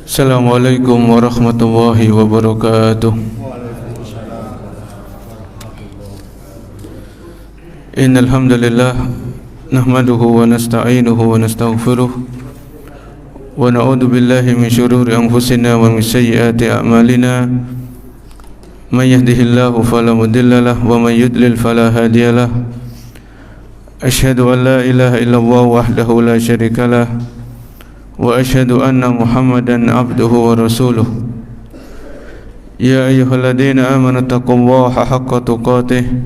Assalamualaikum warahmatullahi wabarakatuh. Innal hamdalillah nahmaduhu wa nasta'inuhu wa nastaghfiruh wa na'udzu billahi min shururi anfusina wa min sayyiati a'malina. Man yahdihillahu fala mudilla lahu wa man yudlil fala hadiya lahu. Asyhadu an la ilaha illallah wahdahu la syarika lah wa asyhadu anna Muhammadan abduhu wa rasuluh. Ya ayyuhalladzina amanu taqullaha haqqa tuqatih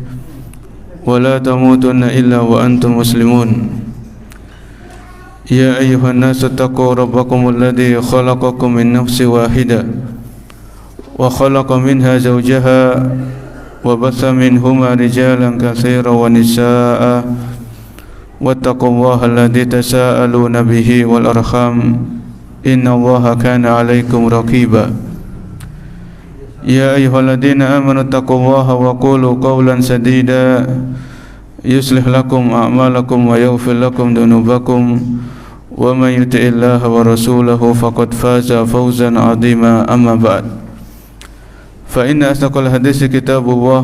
wa la tamutunna illa wa antum muslimun. Ya ayyuhan nasu taqu rabbakumul ladzi khalaqakum min nafsin wahidah wa khalaqa minha zawjaha wa batha minhuma rijalan katsiran wa nisaa'a wattaqullaha alladzi tasaaluna bihi wal arham innallaha kana 'alaikum raqiba. Ya ayyuhalladzina amanu taqullaha wa qulu qawlan sadida yuslih lakum a'malakum wa yaghfir lakum dhunubakum wa may yuti'illaha wa rasulahu faqad faza fawzan 'azima. Amma ba'd. Fa inna asdaqal haditsi kitabullah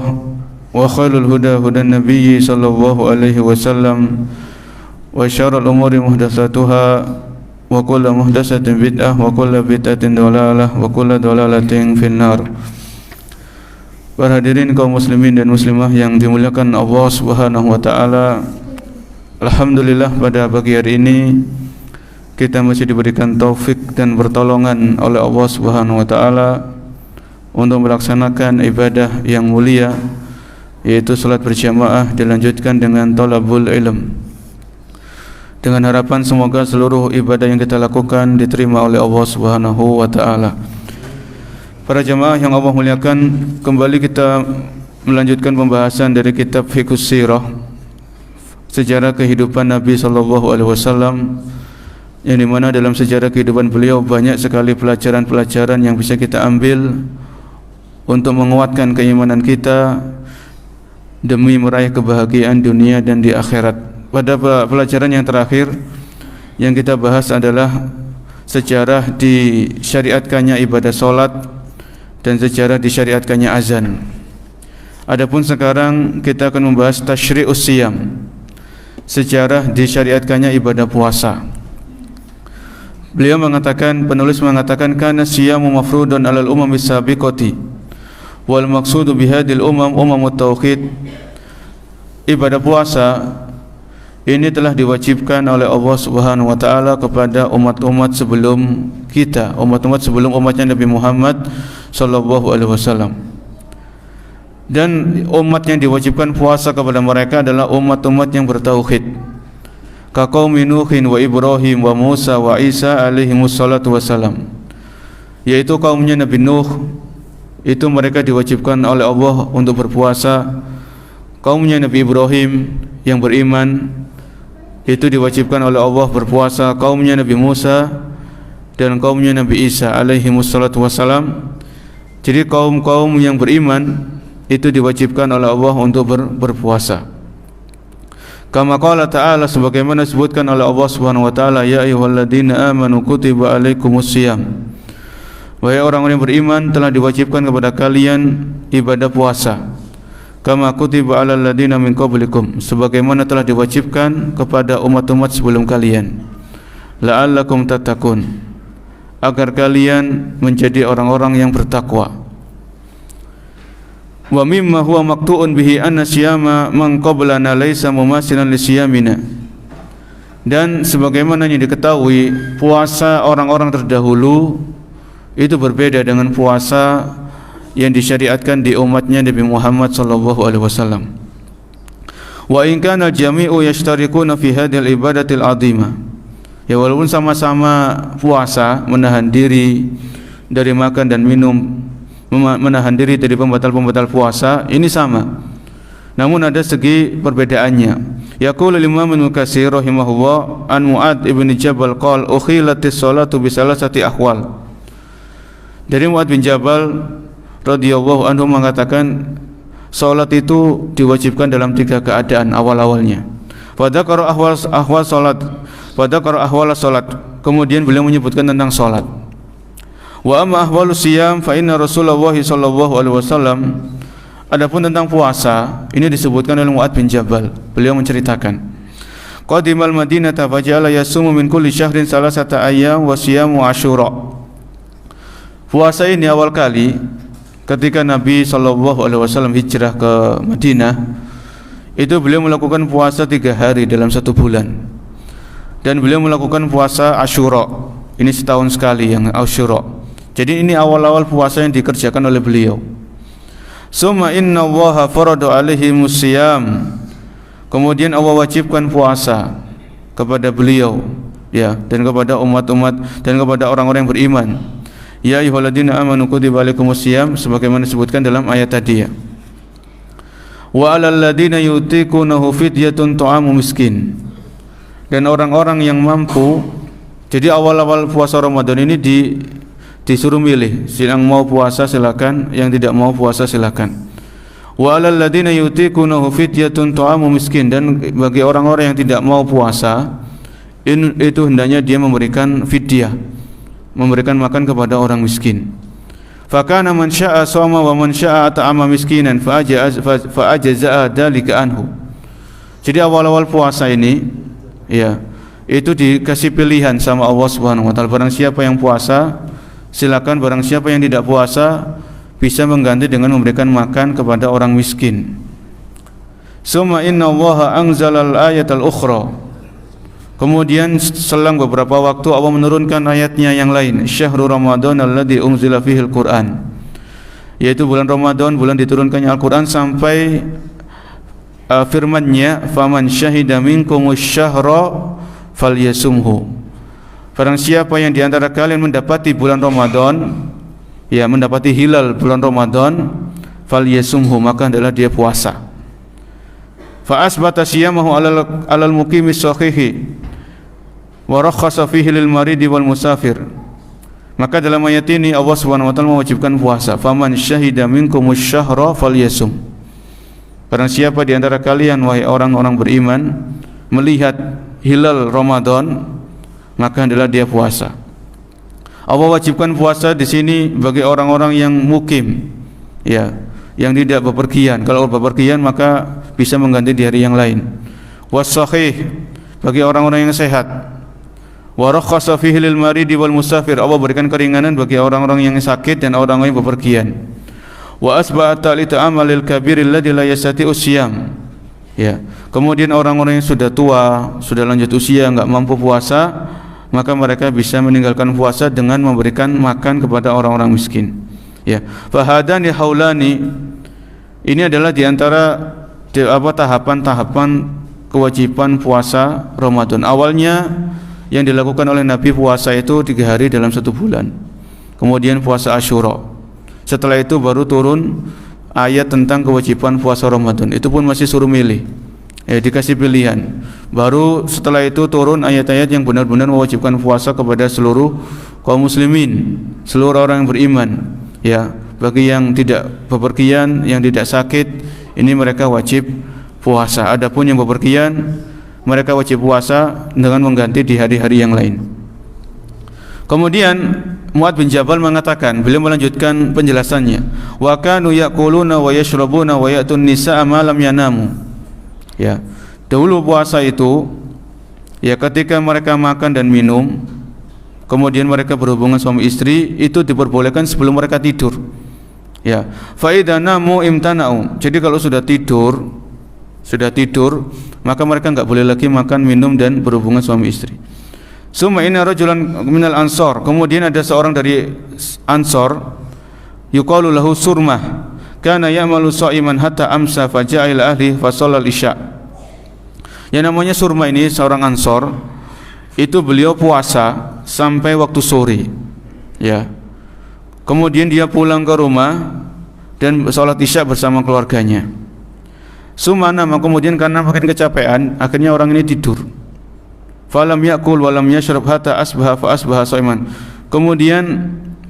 wa khairul huda hudan nabiyyi sallallahu alaihi wasallam wa syarrul umuri muhdatsatuha wa kullu muhdatsatin bid'ah wa kullu bid'atin dhalalah wa kullu dhalalatin finnar. Para hadirin kaum muslimin dan muslimah yang dimuliakan Allah Subhanahu wa taala, alhamdulillah pada pagi hari ini kita masih diberikan taufik dan pertolongan oleh Allah Subhanahu wa taala untuk melaksanakan ibadah yang mulia, yaitu salat berjamaah dilanjutkan dengan thalabul ilm, dengan harapan semoga seluruh ibadah yang kita lakukan diterima oleh Allah Subhanahu wa taala. Para jamaah yang Allah muliakan, kembali kita melanjutkan pembahasan dari kitab Fiqhus Sirah, sejarah kehidupan Nabi sallallahu alaihi wasallam, yang dimana dalam sejarah kehidupan beliau banyak sekali pelajaran-pelajaran yang bisa kita ambil untuk menguatkan keimanan kita demi meraih kebahagiaan dunia dan di akhirat. Pada pelajaran yang terakhir yang kita bahas adalah sejarah disyariatkannya ibadah solat dan sejarah disyariatkannya azan. Adapun sekarang kita akan membahas tasyri'us siyam, sejarah disyariatkannya ibadah puasa. Beliau mengatakan, penulis mengatakan, kana siyamu mafrudun alal umamis sabiqati wal maqsudu bihadil umamut tauhid. Ibadah puasa ini telah diwajibkan oleh Allah Subhanahu wa taala kepada umat-umat sebelum kita, umat-umat sebelum umatnya Nabi Muhammad sallallahu alaihi wasallam. Dan umat yang diwajibkan puasa kepada mereka adalah umat-umat yang bertauhid. Ka qaumi Nuhin wa Ibrahim wa Musa wa Isa alaihi wassalatu wassalam. Yaitu kaumnya Nabi Nuh, itu mereka diwajibkan oleh Allah untuk berpuasa. Kaumnya Nabi Ibrahim yang beriman itu diwajibkan oleh Allah berpuasa. Kaumnya Nabi Musa dan kaumnya Nabi Isa alaihi wassalatu wassalam. Jadi kaum-kaum yang beriman itu diwajibkan oleh Allah untuk berpuasa. Kama qala ta'ala, sebagaimana disebutkan oleh Allah Subhanahu wa taala, ya ayyuhalladzina amanu kutiba alaikumusiyam. Wahai orang-orang yang beriman, telah diwajibkan kepada kalian ibadah puasa. Kama kutiba alal ladzina min qablikum, sebagaimana telah diwajibkan kepada umat-umat sebelum kalian. La'allakum tattaqun, agar kalian menjadi orang-orang yang bertakwa. Wa mimma huwa maqtu'un bihi anna siyama man qablana laisa mumassilan li siyamina. Dan sebagaimana yang diketahui, puasa orang-orang terdahulu itu berbeda dengan puasa yang disyariatkan di umatnya Nabi Muhammad sallallahu alaihi wasallam. Wa in kana jami'u yashtarikuna fi hadhil ibadatil 'azimah. Ya, walaupun sama-sama puasa, menahan diri dari makan dan minum, menahan diri dari pembatal-pembatal puasa, ini sama. Namun ada segi perbedaannya. Yaqulu Imam Ibnu Katsir rahimahullah an Mu'adz ibn Jabal qala ukhilatis salatu bi salasati ahwal. Dari Mu'adz bin Jabal radhiyallahu anhu mengatakan, salat itu diwajibkan dalam 3 keadaan awal-awalnya. Fadzakara ahwal salat, kemudian beliau menyebutkan tentang salat. Wa amma ahwalus siyam fa inna Rasulullah sallallahu alaihi wasallam, adapun tentang puasa ini disebutkan oleh Mu'adz bin Jabal. Beliau menceritakan, qadimal Madinata faja'ala yasumu min kulli syahrin salasata ayyam wa siyamu Asyura. Puasa ini awal kali ketika Nabi sallallahu alaihi wasallam hijrah ke Madinah, itu beliau melakukan puasa 3 hari dalam 1 bulan. Dan beliau melakukan puasa Asyura. Ini setahun sekali yang Asyura. Jadi ini awal-awal puasa yang dikerjakan oleh beliau. Summa inna Allaha farada alaihimus siyam. Kemudian Allah wajibkan puasa kepada beliau, ya, dan kepada umat-umat dan kepada orang-orang yang beriman. Ya ayyuhalladzina amanu kutiba alaikumus siyam, sebagaimana disebutkan dalam ayat tadi, ya. Wa 'alal ladzina yutiqunahu fidyatun ta'amu miskin. Dan orang-orang yang mampu, jadi awal-awal puasa Ramadan ini disuruh milih, yang mau puasa silakan, yang tidak mau puasa silakan. Wa 'alal ladzina yutiqunahu fidyatun ta'amu miskin, dan bagi orang-orang yang tidak mau puasa itu hendaknya dia memberikan fidyah, memberikan makan kepada orang miskin. Fakana man syaa shoma wa man syaa ta'ama miskinan fa ajza'a dzalika anhu. Jadi awal-awal puasa ini, ya, itu dikasih pilihan sama Allah Subhanahu wa taala. Barang siapa yang puasa silakan, barang siapa yang tidak puasa bisa mengganti dengan memberikan makan kepada orang miskin. Summa inna Allaha anzalal ayatal ukhra. Kemudian selang beberapa waktu Allah menurunkan ayatnya yang lain, Syahrul Ramadan alladzi unzila fihil Qur'an, yaitu bulan Ramadan, bulan diturunkannya Al-Qur'an, sampai firman-Nya, faman syahida minkumus syahra falyasumhu. Barang siapa yang di antara kalian mendapati bulan Ramadan, ya, mendapati hilal bulan Ramadan, falyasumhu, maka adalah dia puasa. Fa asbata siyamahu alal muqimis sahihi wa rakhasa fihi lil maridi wal musafir. Maka dalam ayat ini Allah Subhanahu wa taala mewajibkan puasa. Faman syahida minkumus syahra falyasum. Barang siapa di antara kalian, wahai orang-orang beriman, melihat hilal Ramadan, maka hendaklah dia puasa. Allah wajibkan puasa di sini bagi orang-orang yang mukim, ya, yang tidak bepergian. Kalau bepergian maka bisa mengganti di hari yang lain. Was-sahih, bagi orang-orang yang sehat. Wa rakhasa fihi lil maridi wal musafir, Allah berikan keringanan bagi orang-orang yang sakit dan orang-orang yang bepergian. Wa asba'ata li ta'amalil kabir alladzi la yastati'u siyam. Ya, kemudian orang-orang yang sudah tua, sudah lanjut usia, enggak mampu puasa, maka mereka bisa meninggalkan puasa dengan memberikan makan kepada orang-orang miskin. Ya, fahadani haulani, ini adalah diantara tahapan-tahapan kewajiban puasa Ramadan. Awalnya yang dilakukan oleh Nabi puasa itu 3 hari dalam 1 bulan. Kemudian puasa Asyura. Setelah itu baru turun ayat tentang kewajiban puasa Ramadan. Itu pun masih suruh milih, ya, dikasih pilihan. Baru setelah itu turun ayat-ayat yang benar-benar mewajibkan puasa kepada seluruh kaum muslimin, seluruh orang yang beriman, ya. Bagi yang tidak bepergian, yang tidak sakit, ini mereka wajib puasa. Adapun yang bepergian, mereka wajib puasa dengan mengganti di hari-hari yang lain. Kemudian Mu'adz bin Jabal mengatakan, beliau melanjutkan penjelasannya, wa kanu yaquluna wa yashrabuna wa ya'tun nisaa ma lam yanamu. Ya, dahulu puasa itu, ya, ketika mereka makan dan minum, kemudian mereka berhubungan suami istri, itu diperbolehkan sebelum mereka tidur. Ya, fa idza namu imtana'u. Jadi kalau sudah tidur, maka mereka enggak boleh lagi makan, minum dan berhubungan suami istri. Summa inna rajulan minal ansor, kemudian ada seorang dari Ansor, yuqalu lahu Surmah, kana ya'malu sha'iman hatta amsa faja'a ila ahli fa shallal isya. Yang namanya Surmah ini seorang Ansor, itu beliau puasa sampai waktu sore, ya. Kemudian dia pulang ke rumah dan salat isya bersama keluarganya. Sumana, kemudian karena makin kecapean, akhirnya orang ini tidur. Falam yakul walam yashrab hatta asbaha fa asbaha shaiman. Kemudian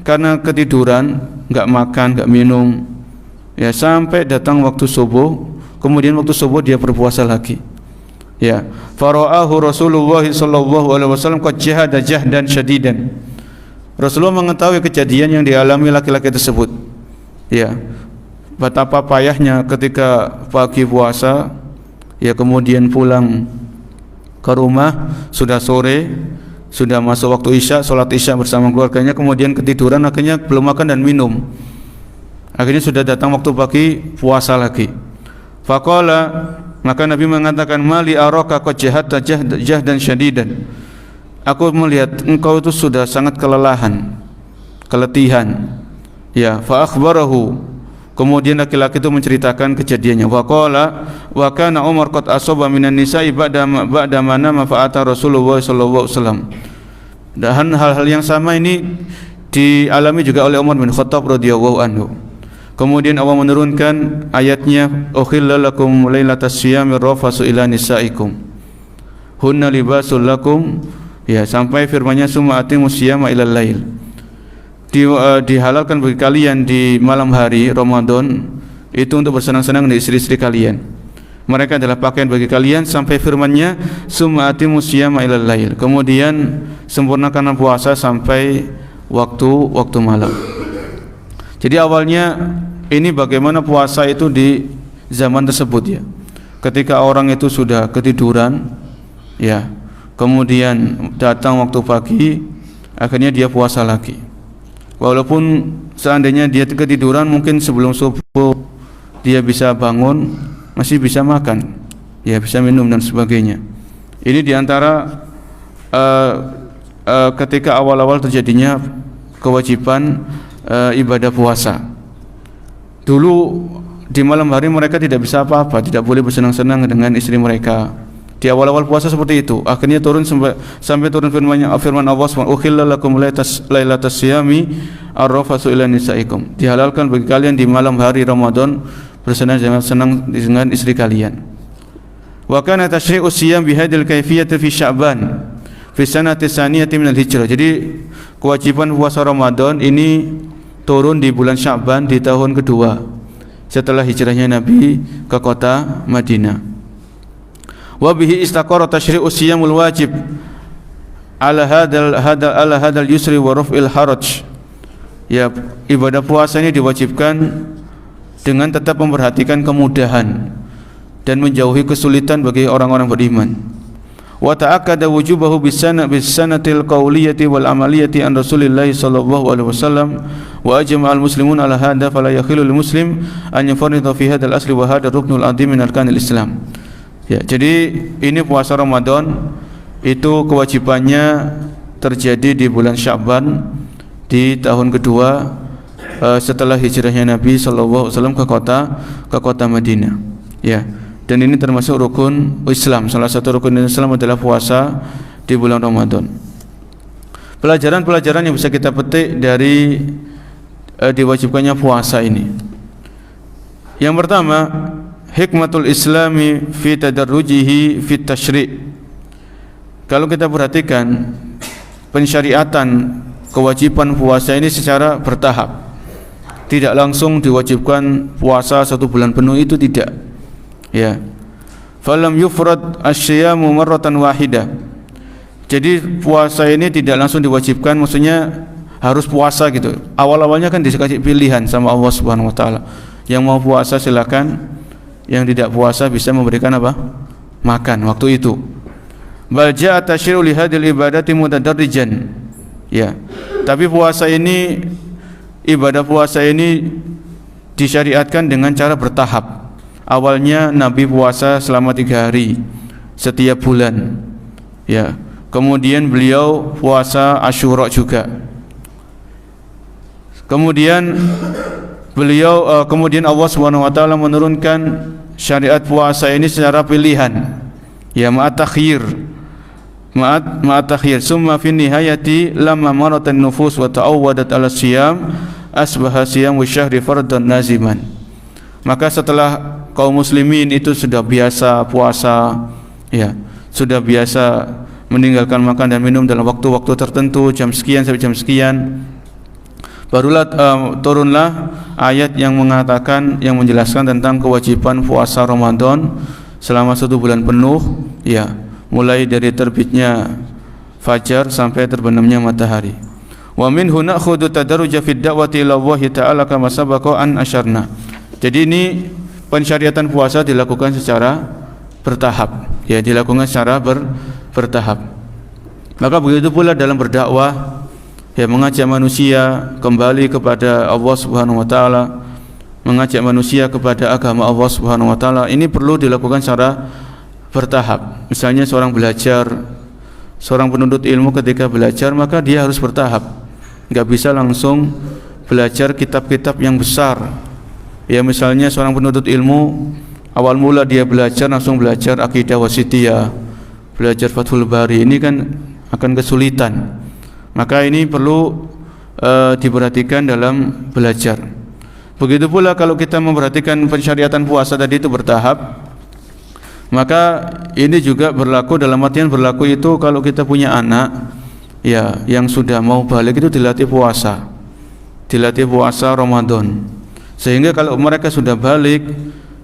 karena ketiduran, enggak makan, enggak minum, ya, sampai datang waktu subuh. Kemudian waktu subuh dia berpuasa lagi. Ya, fara'ahu Rasulullah sallallahu alaihi wasallam qad jahada jahdan syadidan. Rasulullah mengetahui kejadian yang dialami laki-laki tersebut. Ya, betapa payahnya ketika pagi puasa, ya kemudian pulang ke rumah sudah sore, sudah masuk waktu isya, sholat isya bersama keluarganya, kemudian ketiduran, akhirnya belum makan dan minum. Akhirnya sudah datang waktu pagi puasa lagi. Faqala, maka Nabi mengatakan, mali araka qad jahadta jahdan syadidan. Aku melihat engkau itu sudah sangat kelelahan, keletihan. Ya, fa akhbarahu. Kemudian laki-laki itu menceritakan kejadiannya. Waqala wa kana Umar qad asaba minan nisa'i ba'da mana mafa'ata Rasulullah sallallahu alaihi wasallam. Dan hal-hal yang sama ini dialami juga oleh Umar bin Khattab radhiyallahu anhu. Kemudian Allah menurunkan ayatnya, ukhilla lakum lailatas siyami rafasu ila nisaikum hunna libasul lakum, ya, sampai firman-Nya summa atimus siyama ilal lail. Dihalalkan bagi kalian di malam hari Ramadan itu untuk bersenang-senang dengan istri-istri kalian. Mereka adalah pakaian bagi kalian sampai firman-Nya summa atimus siyama ilal lail. Kemudian sempurnakan puasa sampai waktu malam. Jadi awalnya ini bagaimana puasa itu di zaman tersebut, ya. Ketika orang itu sudah ketiduran, ya, kemudian datang waktu pagi, akhirnya dia puasa lagi. Walaupun seandainya dia ketiduran, mungkin sebelum subuh dia bisa bangun, masih bisa makan, ya, bisa minum dan sebagainya. Ini diantara ketika awal-awal terjadinya kewajiban ibadah puasa. Dulu di malam hari mereka tidak bisa apa-apa, tidak boleh bersenang-senang dengan istri mereka. Di awal-awal puasa seperti itu. Akhirnya turun sampai turun firman Allah SWT, ukhilla lakum lailatas siyami arrafasu ila nisaikum. Dihalalkan bagi kalian di malam hari Ramadan bersenang-senang dengan istri kalian. Wa kana tashri'u siyam bihadil kaifiyati fi Sya'ban fi sanati tsaniyati minal hijrah. Jadi kewajiban puasa Ramadan ini turun di bulan Sya'ban di tahun kedua setelah hijrahnya Nabi ke kota Madinah. Wa bihi istaqarra tashri'u siyamul wajib ala hadal yusri wa raf'il haraj. Ya, ibadah puasa ini diwajibkan dengan tetap memperhatikan kemudahan dan menjauhi kesulitan bagi orang-orang beriman. Wa ta'akkada wujubahu bisanatil qauliyati wal amaliyati an Rasulillah sallallahu alaihi wasallam wa ajma'al muslimun ala hadha fala yakhilu lil muslim an yafarrita fi hadzal asli wa hadha ruknul azim min arkanil Islam. Ya, jadi ini puasa Ramadan itu kewajibannya terjadi di bulan Sya'ban di tahun kedua setelah hijrahnya Nabi sallallahu alaihi wasallam ke kota Madinah. Ya. Dan ini termasuk rukun Islam. Salah satu rukun Islam adalah puasa di bulan Ramadan. Pelajaran-pelajaran yang bisa kita petik dari diwajibkannya puasa ini. Yang pertama, hikmatul Islami fi tadarrujihi fi tasyri'. Kalau kita perhatikan pensyariatan kewajiban puasa ini secara bertahap. Tidak langsung diwajibkan puasa 1 bulan penuh, itu tidak. Ya, falam yufrad asyamu marratan wahidah. Jadi puasa ini tidak langsung diwajibkan, maksudnya harus puasa gitu. Awal-awalnya kan dikasih pilihan sama Allah Subhanahu wa taala. Yang mau puasa silakan, yang tidak puasa bisa memberikan apa? Makan waktu itu. Bal ja'a tashri'u li hadhil ibadati mutadarrijan. Ya. Tapi puasa ini, ibadah puasa ini disyariatkan dengan cara bertahap. Awalnya Nabi puasa selama 3 hari setiap bulan, ya. Kemudian beliau puasa Asyura juga. Kemudian kemudian Allah Subhanahu wa taala menurunkan syariat puasa ini secara pilihan, ya, ma'at takhir. Summa fi nihayati lamma maratan nufus wa ta'awwadat ala siyam asbaha siyam wa syahri fardan naziman. Maka setelah kaum muslimin itu sudah biasa puasa, ya, sudah biasa meninggalkan makan dan minum dalam waktu-waktu tertentu, jam sekian sampai jam sekian, barulah turunlah ayat yang mengatakan, yang menjelaskan tentang kewajiban puasa Ramadan selama 1 bulan penuh, ya, mulai dari terbitnya fajar sampai terbenamnya matahari. Wa minhu na'khudhu tadarruja fid da'wati ila Allah ta'ala kama sabaqa an asyarna. Jadi ini pensyariatan puasa dilakukan secara bertahap, ya, dilakukan secara bertahap. Maka begitu pula dalam berdakwah, ya, mengajak manusia kembali kepada Allah Subhanahu wa taala, mengajak manusia kepada agama Allah Subhanahu wa taala, ini perlu dilakukan secara bertahap. Misalnya seorang belajar, seorang penuntut ilmu ketika belajar, maka dia harus bertahap. Enggak bisa langsung belajar kitab-kitab yang besar. Ya, misalnya seorang penuntut ilmu awal mula dia belajar langsung belajar Aqidah Wasithiyah, belajar Fathul Bari, ini kan akan kesulitan. Maka ini perlu diperhatikan dalam belajar. Begitu pula kalau kita memperhatikan pensyariatan puasa tadi itu bertahap, maka ini juga berlaku, dalam artian berlaku itu kalau kita punya anak, ya, yang sudah mau balik itu dilatih puasa Ramadan, sehingga kalau mereka sudah balik,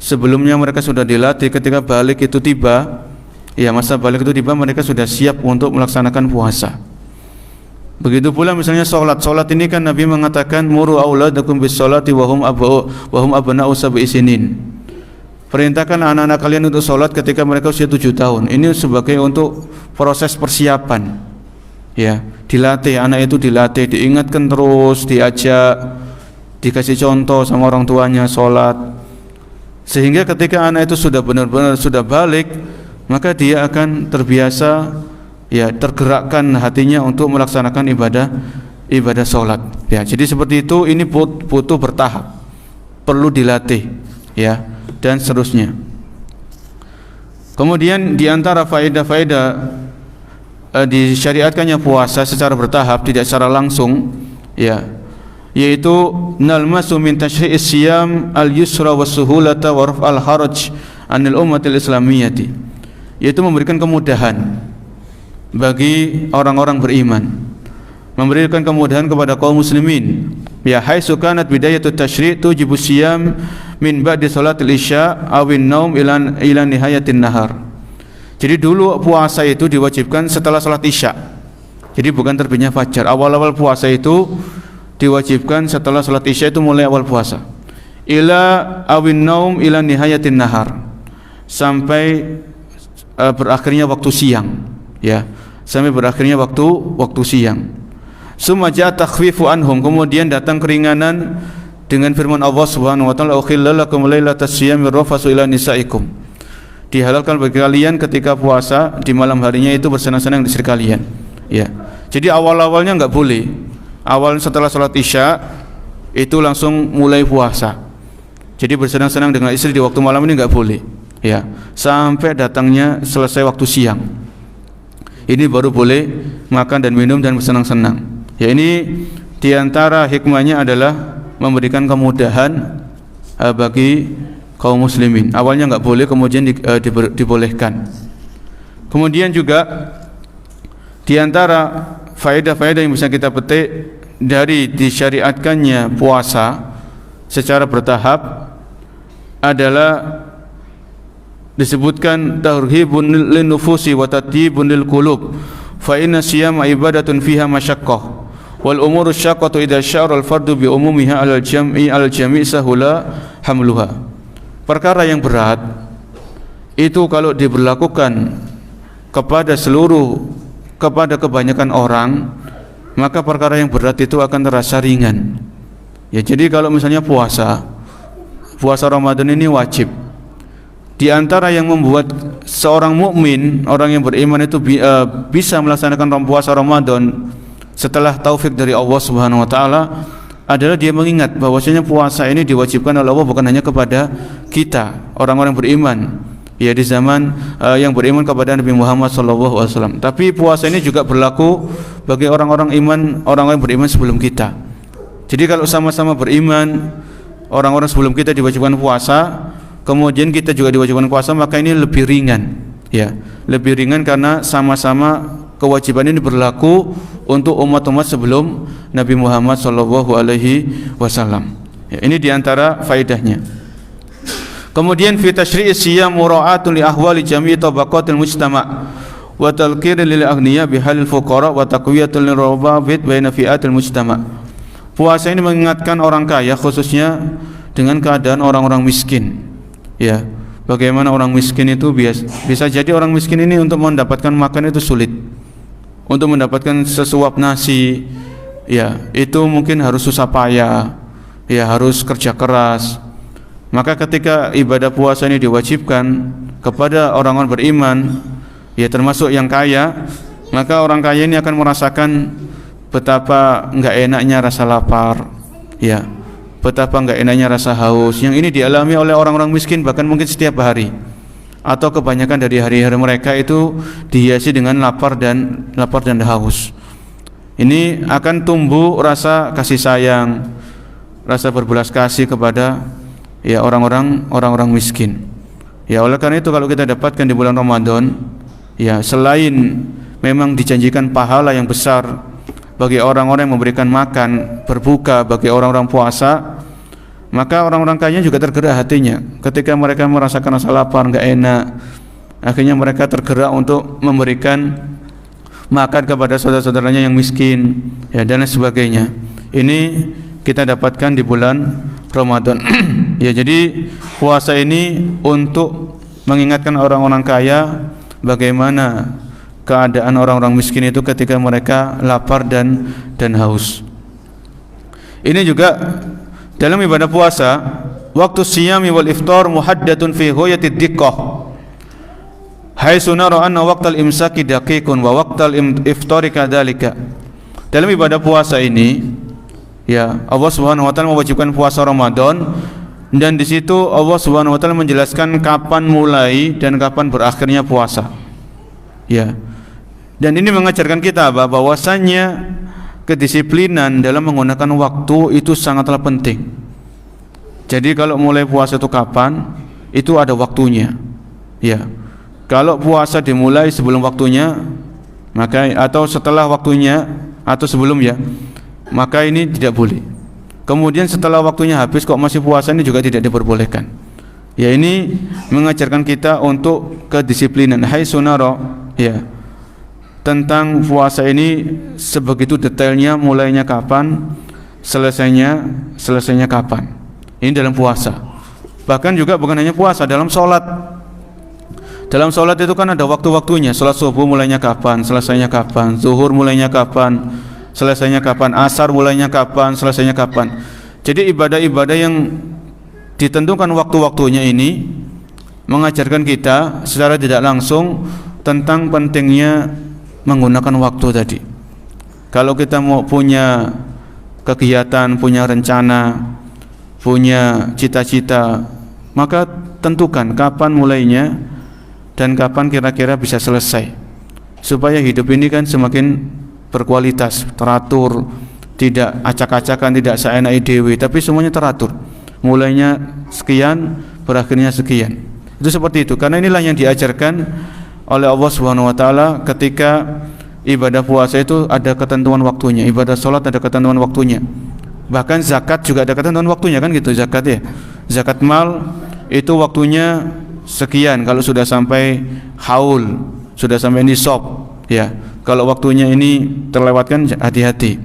sebelumnya mereka sudah dilatih, ketika balik itu tiba, ya, masa balik itu tiba, mereka sudah siap untuk melaksanakan puasa. Begitu pula misalnya sholat ini kan Nabi mengatakan muru auladakum bis sholati wa hum abna'u sab'i sinin. Perintahkan anak-anak kalian untuk sholat ketika mereka usia 7 tahun. Ini sebagai untuk proses persiapan, ya, dilatih, anak itu dilatih, diingatkan terus, diajak, dikasih contoh sama orang tuanya sholat, sehingga ketika anak itu sudah benar-benar sudah balik, maka dia akan terbiasa, ya, tergerakkan hatinya untuk melaksanakan ibadah sholat, ya. Jadi seperti itu, ini butuh bertahap, perlu dilatih, ya, dan seterusnya. Kemudian diantara faedah-faedah disyariatkannya puasa secara bertahap, tidak secara langsung, ya, yaitu nalmasu min tasyri'is siyam al-yusra was-suhulata wa raf'al haraj 'anil ummatil islamiyyati, yaitu memberikan kemudahan bagi orang-orang beriman, memberikan kemudahan kepada kaum muslimin, ya, haitsu kanat bidayatut tasyri' tujibu siyam min ba'di salatil isya awin naum ila nihayatin nahar. Jadi dulu puasa itu diwajibkan setelah salat isya. Jadi bukan terbitnya fajar. Awal-awal puasa itu diwajibkan setelah salat isya, itu mulai awal puasa. Ila awin naum ila nihayatin nahar, sampai berakhirnya waktu siang, ya, sampai berakhirnya waktu siang. Summa ja'a takhfifu anhum, kemudian datang keringanan dengan firman Allah Subhanahu wa taala, ukhilla lakum lailatas siyami rafasu ila nisaikum. Dihalalkan bagi kalian ketika puasa di malam harinya itu bersenang-senang di istri kalian, ya. Jadi awal-awalnya enggak boleh. Awal setelah salat isya itu langsung mulai puasa. Jadi bersenang-senang dengan istri di waktu malam ini enggak boleh, ya. Sampai datangnya selesai waktu siang. Ini baru boleh makan dan minum dan bersenang-senang. Ya, ini diantara hikmahnya adalah memberikan kemudahan bagi kaum muslimin. Awalnya enggak boleh, kemudian dibolehkan. Kemudian juga diantara faedah-faedah yang bisa kita petik dari disyariatkannya puasa secara bertahap adalah disebutkan tarhibun lin nufusi wa tatyibun lil qulub, fa inna siyama ibadatun fiha masyaqqah wal umuru syaqqatu idza sya'ara al fardu bi umumiha al jami' sahula hamluha. Perkara yang berat itu kalau diberlakukan kepada kebanyakan orang, maka perkara yang berat itu akan terasa ringan. Ya, jadi kalau misalnya puasa Ramadan ini wajib. Di antara yang membuat seorang mukmin, orang yang beriman itu bisa melaksanakan puasa Ramadan setelah taufik dari Allah Subhanahu wa taala adalah dia mengingat bahwasanya puasa ini diwajibkan oleh Allah bukan hanya kepada kita, orang-orang beriman, ya, di zaman yang beriman kepada Nabi Muhammad SAW. Tapi puasa ini juga berlaku bagi orang-orang beriman sebelum kita. Jadi kalau sama-sama beriman, orang-orang sebelum kita diwajibkan puasa, kemudian kita juga diwajibkan puasa, maka ini lebih ringan, ya, lebih ringan karena sama-sama kewajiban ini berlaku untuk umat-umat sebelum Nabi Muhammad SAW. Ya, ini diantara faedahnya. Kemudian fi tasyri'is siyam mura'atun li ahwali jami'i tabaqatil mujtama' wa talqir lil aghniya bihalil fuqara wa taqwiyatul lirabit baina fi'atil mujtama. Puasa ini mengingatkan orang kaya khususnya dengan keadaan orang-orang miskin. Ya, bagaimana orang miskin itu bisa jadi orang miskin ini untuk mendapatkan makan itu sulit. Untuk mendapatkan sesuap nasi, ya, itu mungkin harus susah payah. Ya, harus kerja keras. Maka ketika ibadah puasa ini diwajibkan kepada orang-orang beriman, ya termasuk yang kaya, maka orang kaya ini akan merasakan betapa enggak enaknya rasa lapar, ya, betapa enggak enaknya rasa haus. Yang ini dialami oleh orang-orang miskin bahkan mungkin setiap hari, atau kebanyakan dari hari-hari mereka itu dihiasi dengan lapar dan haus. Ini akan tumbuh rasa kasih sayang, rasa berbelas kasih kepada ya orang-orang miskin. Ya, oleh karena itu kalau kita dapatkan di bulan Ramadan, ya selain memang dijanjikan pahala yang besar bagi orang-orang yang memberikan makan berbuka bagi orang-orang puasa, maka orang-orang kaya juga tergerak hatinya ketika mereka merasakan rasa lapar, enggak enak. Akhirnya mereka tergerak untuk memberikan makan kepada saudara-saudaranya yang miskin, ya, dan lain sebagainya. Ini kita dapatkan di bulan Ramadan. Ya, jadi puasa ini untuk mengingatkan orang-orang kaya bagaimana keadaan orang-orang miskin itu ketika mereka lapar dan haus. Ini juga dalam ibadah puasa, waktu siyami wal iftar muhaddatun fi ghayatid diqqah. Haitsu nara anna waqtal imsaki daqiqun wa waqtal iftari kadzalika. Dalam ibadah puasa ini, ya, Allah Subhanahu wa taala mewajibkan puasa Ramadan, dan di situ Allah Subhanahu wa taala menjelaskan kapan mulai dan kapan berakhirnya puasa. Ya. Dan ini mengajarkan kita bahwasannya kedisiplinan dalam menggunakan waktu itu sangatlah penting. Jadi kalau mulai puasa itu kapan? Itu ada waktunya. Ya. Kalau puasa dimulai sebelum waktunya, maka atau setelah waktunya atau sebelumnya, maka ini tidak boleh. Kemudian setelah waktunya habis kok masih puasa, ini juga tidak diperbolehkan. Ya, ini mengajarkan kita untuk kedisiplinan. Hai sunara, ya, tentang puasa ini sebegitu detailnya, mulainya kapan, selesainya kapan. Ini dalam puasa. Bahkan juga bukan hanya puasa, dalam sholat. Dalam sholat itu kan ada waktu-waktunya. Sholat subuh mulainya kapan, selesainya kapan. Zuhur mulainya kapan, selesainya kapan. Asar mulainya kapan, selesainya kapan. Jadi ibadah-ibadah yang ditentukan waktu-waktunya ini mengajarkan kita secara tidak langsung tentang pentingnya menggunakan waktu tadi. Kalau kita mau punya kegiatan, punya rencana, punya cita-cita, maka tentukan kapan mulainya dan kapan kira-kira bisa selesai, supaya hidup ini kan semakin berkualitas, teratur, tidak acak-acakan, tidak seenak dewe, tapi semuanya teratur. Mulainya sekian, berakhirnya sekian. Itu seperti itu. Karena inilah yang diajarkan oleh Allah Subhanahu wa taala ketika ibadah puasa itu ada ketentuan waktunya, ibadah salat ada ketentuan waktunya. Bahkan zakat juga ada ketentuan waktunya, kan gitu zakat ya. Zakat mal itu waktunya sekian kalau sudah sampai haul, sudah sampai nisab, ya. Kalau waktunya ini terlewatkan, hati-hati,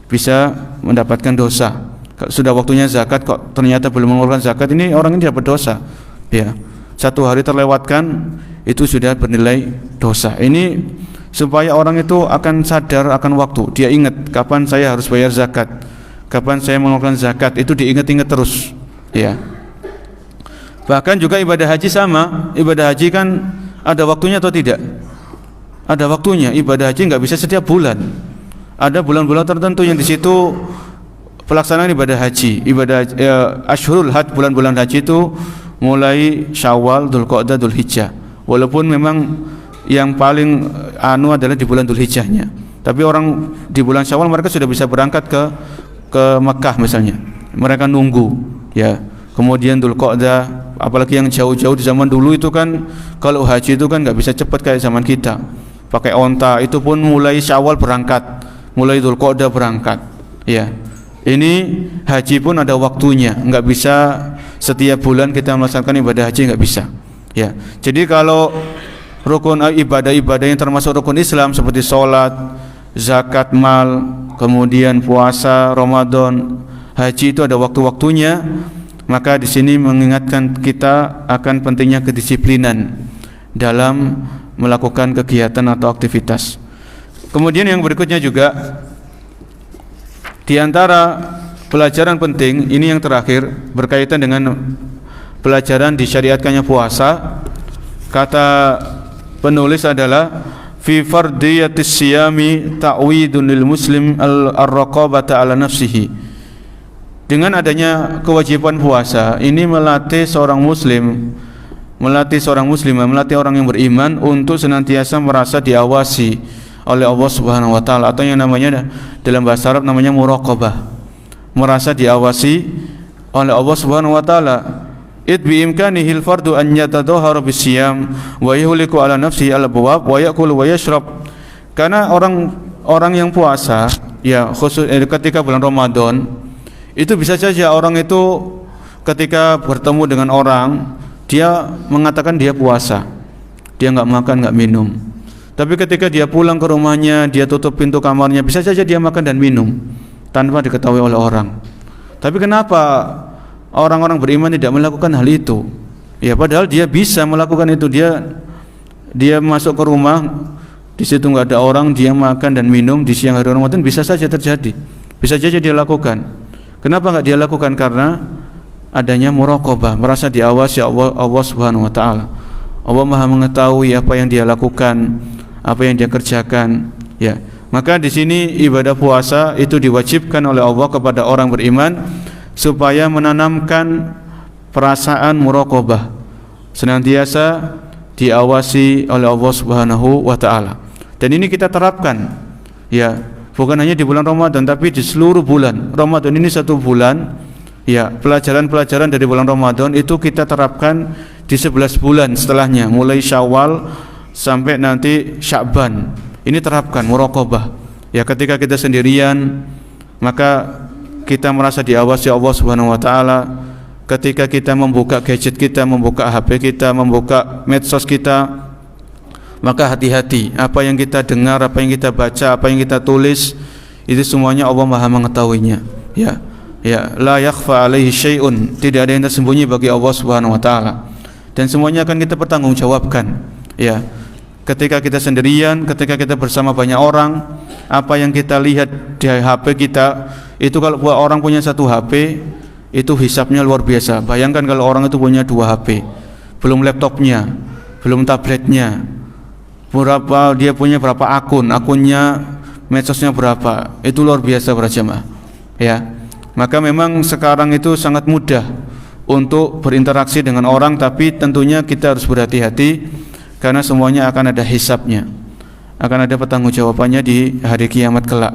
bisa mendapatkan dosa. Kalau sudah waktunya zakat kok ternyata belum mengeluarkan zakat, ini orang ini dapat dosa, ya. Satu hari terlewatkan itu sudah bernilai dosa. Ini supaya orang itu akan sadar akan waktu. Dia ingat kapan saya harus bayar zakat, kapan saya mengeluarkan zakat, itu diingat-ingat terus, ya. Bahkan juga ibadah haji sama. Ibadah haji kan ada waktunya atau tidak? Ada waktunya. Ibadah haji nggak bisa setiap bulan. Ada bulan-bulan tertentu yang di situ pelaksanaan ibadah haji. Ibadah Ashhurul Hajj, bulan-bulan haji itu mulai Syawal, Dzulqa'dah, Dzulhijjah. Walaupun memang yang paling adalah di bulan Dzulhijjahnya. Tapi orang di bulan Syawal mereka sudah bisa berangkat ke Mekah misalnya. Mereka nunggu, ya. Kemudian Dzulqa'dah, apalagi yang jauh-jauh di zaman dulu itu kan kalau haji itu kan nggak bisa cepat kayak zaman kita. Pakai onta, itu pun mulai Syawal berangkat, mulai Dzulqa'dah berangkat. Ya. Ini haji pun ada waktunya, nggak bisa setiap bulan kita melaksanakan ibadah haji, nggak bisa. Ya. Jadi kalau rukun ibadah-ibadah yang termasuk rukun Islam seperti sholat, zakat mal, kemudian puasa, Ramadan, haji itu ada waktu-waktunya. Maka di sini mengingatkan kita akan pentingnya kedisiplinan dalam melakukan kegiatan atau aktivitas. Kemudian yang berikutnya juga di antara pelajaran penting, ini yang terakhir berkaitan dengan pelajaran disyariatkannya puasa. Kata penulis adalah fi fardiyatis siyami ta'widun lil muslim ar-raqabata ala nafsihi. Dengan adanya kewajiban puasa ini melatih seorang muslim, melatih orang yang beriman untuk senantiasa merasa diawasi oleh Allah Subhanahu wa taala, atau yang namanya dalam bahasa Arab namanya muraqabah. Merasa diawasi oleh Allah Subhanahu wa taala. Id bi imkanihi al-fardu an yatadahhara bis-siyam wa yuhliku ala nafsihi al-abwab wa ya'kulu wa yashrab. Karena orang yang puasa ya khusus ketika bulan Ramadan itu bisa saja orang itu ketika bertemu dengan orang dia mengatakan dia puasa, dia enggak makan, enggak minum. Tapi ketika dia pulang ke rumahnya, dia tutup pintu kamarnya, bisa saja dia makan dan minum tanpa diketahui oleh orang. Tapi kenapa orang-orang beriman tidak melakukan hal itu? Ya padahal dia bisa melakukan itu. Dia masuk ke rumah, di situ enggak ada orang, dia makan dan minum di siang hari Ramadan, bisa saja terjadi. Bisa saja dia lakukan. Kenapa enggak dia lakukan? Karena adanya muraqabah, merasa diawasi Allah Subhanahu wa taala. Allah Maha mengetahui apa yang dia lakukan, apa yang dia kerjakan, ya. Maka di sini ibadah puasa itu diwajibkan oleh Allah kepada orang beriman supaya menanamkan perasaan muraqabah, senantiasa diawasi oleh Allah Subhanahu wa taala. Dan ini kita terapkan, ya. Bukan hanya di bulan Ramadan, tapi di seluruh bulan. Ramadan ini satu bulan, ya, pelajaran-pelajaran dari bulan Ramadan itu kita terapkan di 11 bulan setelahnya, mulai Syawal sampai nanti Sya'ban. Ini terapkan muraqabah. Ya, ketika kita sendirian, maka kita merasa diawasi Allah Subhanahu wa taala. Ketika kita membuka gadget kita, membuka HP kita, membuka medsos kita, maka hati-hati, apa yang kita dengar, apa yang kita baca, apa yang kita tulis, itu semuanya Allah Maha mengetahuinya. Ya, la yakhfa alaihi syai'un, tidak ada yang tersembunyi bagi Allah Subhanahu wa taala. Dan semuanya akan kita pertanggungjawabkan. Ya. Ketika kita sendirian, ketika kita bersama banyak orang, apa yang kita lihat di HP kita, itu kalau orang punya satu HP, itu hisabnya luar biasa. Bayangkan kalau orang itu punya 2 HP, belum laptopnya, belum tabletnya, dia punya berapa akunnya, medsosnya berapa, itu luar biasa para jemaah. Ya, maka memang sekarang itu sangat mudah untuk berinteraksi dengan orang, tapi tentunya kita harus berhati-hati karena semuanya akan ada hisabnya, akan ada pertanggungjawabannya di hari kiamat kelak.